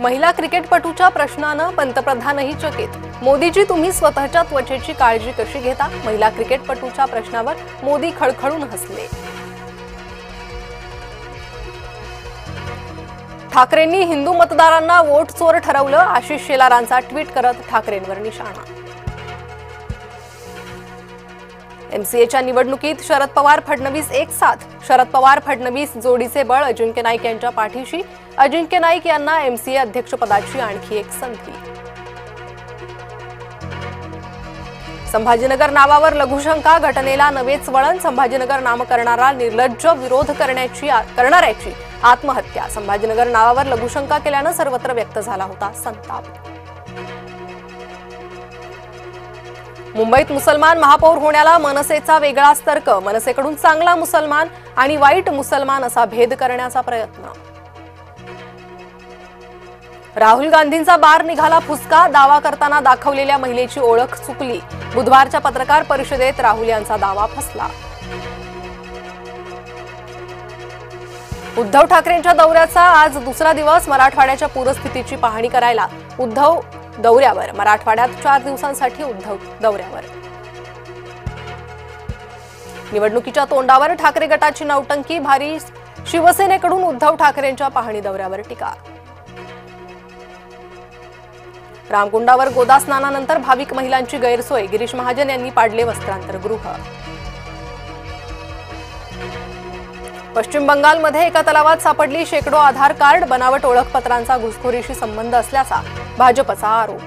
महिला क्रिकेटपटूच्या प्रश्नानं पंतप्रधानही चकित। मोदीजी, तुम्ही स्वतःच्या त्वचेची काळजी कशी घेता? महिला क्रिकेटपटूच्या प्रश्नावर मोदी खळखळून हसले। ठाकरेंनी हिंदू मतदारांना वोट चोर ठरवलं, आशिष शेलारांचा ट्विट करत ठाकरेंवर निशाणा। एमसीएच्या निवडणुकीत शरद पवार फडणवीस एक साथ, शरद पवार फडणवीस जोडीचे बळ अजिंक्य नाईक यांच्या पाठीशी, अजिंक्य नाईक यांना एमसीए अध्यक्षपदाची आणखी एक संधी। संभाजीनगर नावावर लघुशंका, घटनेला नवेच वळण, संभाजीनगर नामकरणाला निर्लज्ज विरोध करणाऱ्याची आत्महत्या, संभाजीनगर नावावर लघुशंका केल्यानं सर्वत्र व्यक्त झाला होता संताप। मुंबईत मुसलमान महापौर होण्याला मनसेचा वेगळाच तर्क, मनसेकडून चांगला मुसलमान आणि वाईट मुसलमान असा भेद करण्याचा प्रयत्न। राहुल गांधींचा बार निघाला फुसका, दावा करताना दाखवलेल्या महिलेची ओळख चुकली, बुधवारच्या पत्रकार परिषदेत राहुल यांचा दावा फसला। उद्धव ठाकरेंच्या दौऱ्याचा आज दुसरा दिवस, मराठवाड्याच्या पूरस्थितीची पाहणी करायला उद्धव दौऱ्यावर, मराठवाड्यात 4 दिवसांसाठी उद्धव दौऱ्यावर। निवडणुकीच्या तोंडावर ठाकरे गटाची नौटंकी भारी, शिवसेनेकडून उद्धव ठाकरेंच्या पाहणी दौऱ्यावर टीका। रामकुंडावर गोदा स्नानानंतर भाविक महिलांची गैरसोय, गिरीश महाजन यांनी पाडले वस्त्रांतरगृह। पश्चिम बंगालमध्ये एका तलावात सापडली शेकडो आधार कार्ड, बनावट ओळखपत्रांचा घुसखोरीशी संबंध असल्याचा भाजपचा आरोप।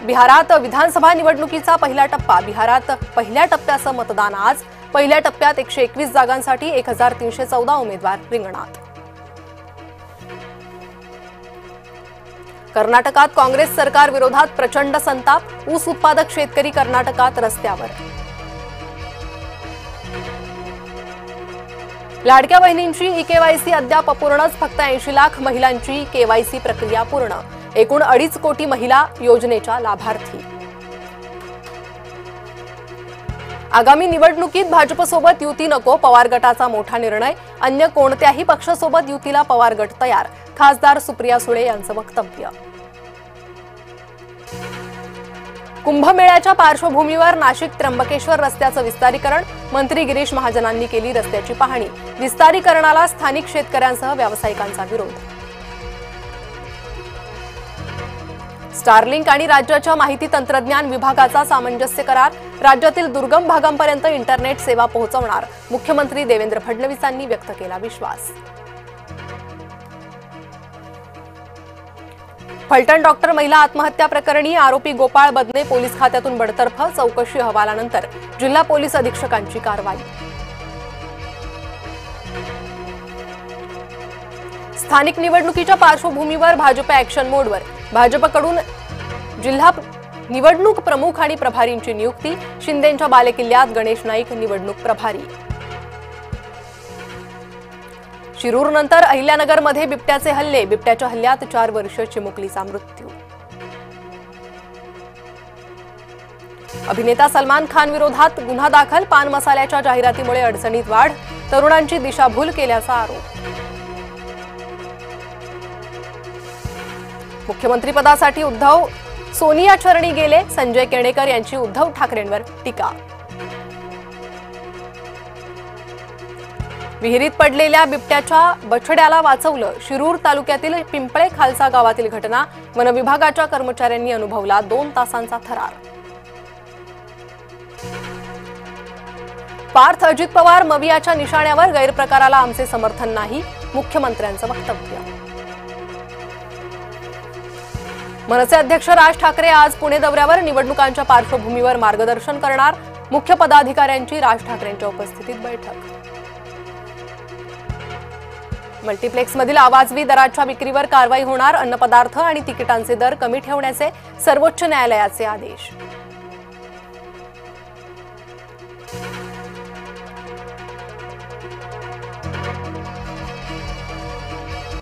बिहारात विधानसभा निवडणुकीचा पहिला टप्पा, बिहारात पहिल्या टप्प्याचं मतदान आज, पहिल्या टप्प्यात 121 जागांसाठी 1314 उमेदवार रिंगणात। कर्नाटकात काँग्रेस सरकार विरोधात प्रचंड संताप, ऊस उत्पादक शेतकरी कर्नाटकात रस्त्यावर। लाडक्या बहिणींची ई-केवायसी अद्याप अपूर्णच, फक्त 80 लाख महिलांची केवायसी प्रक्रिया पूर्ण, एकूण 2.5 कोटी महिला योजनेच्या लाभार्थी। आगामी निवडणुकीत भाजपसोबत युती नको, पवार गटाचा मोठा निर्णय, अन्य कोणत्याही पक्षासोबत युतीला पवार गट तयार, खासदार सुप्रिया सुळे यांचं वक्तव्य। कुंभमेळ्याच्या पार्श्वभूमीवर नाशिक त्र्यंबकेश्वर रस्त्याचं विस्तारीकरण, मंत्री गिरीश महाजनांनी केली रस्त्याची पाहणी, विस्तारीकरणाला स्थानिक शेतकऱ्यांसह व्यावसायिकांचा विरोध। स्टारलिंक आणि राज्याच्या माहिती तंत्रज्ञान विभागाचा सामंजस्य करार, राज्यातील दुर्गम भागांपर्यंत इंटरनेट सेवा पोहोचवणार, मुख्यमंत्री देवेंद्र फडणवीसांनी व्यक्त केला विश्वास। फलटण डॉक्टर महिला आत्महत्या प्रकरणी आरोपी गोपाळ बदने पोलीस खात्यातून बडतर्फ, चौकशी अहवालानंतर जिल्हा पोलीस अधीक्षकांची कारवाई। स्थानिक निवडणुकीच्या पार्श्वभूमीवर भाजप ॲक्शन मोडवर, भाजपकडून जिल्हा निवडणूक प्रमुख आणि प्रभारींची नियुक्ती, शिंदेंच्या बालेकिल्ल्यात गणेश नाईक निवडणूक प्रभारी। शिरूरनंतर अहिल्यानगरमध्ये बिबट्याचे हल्ले, बिबट्याच्या हल्ल्यात 4 वर्षीय चिमुकलीचा मृत्यू। अभिनेता सलमान खान विरोधात गुन्हा दाखल, पान मसाल्याच्या जाहिरातीमुळे अडचणीत वाढ, तरुणांची दिशाभूल केल्याचा आरोप। मुख्यमंत्रीपदासाठी उद्धव सोनिया चरणी गेले, संजय केणेकर यांची उद्धव ठाकरेंवर टीका। विहिरीत पडलेल्या बिबट्याच्या बछड्याला वाचवलं, शिरूर तालुक्यातील पिंपळे खालसा गावातील घटना, वनविभागाच्या कर्मचाऱ्यांनी अनुभवला 2 तासांचा थरार। पार्थ अजित पवार मवियाच्या निशाण्यावर, गैरप्रकाराला आमचे समर्थन नाही, मुख्यमंत्र्यांचं वक्तव्य। मनसे अध्यक्ष राज ठाकरे आज पुणे दौऱ्यावर, निवडणुकांच्या पार्श्वभूमीवर मार्गदर्शन करणार, मुख्य पदाधिकाऱ्यांची राज ठाकरेंच्या उपस्थितीत बैठक। मल्टीप्लेक्समधील आवाजवी दराच्या विक्रीवर कारवाई होणार, अन्नपदार्थ आणि तिकिटांचे दर कमी ठेवण्याचे सर्वोच्च न्यायालयाचे आदेश।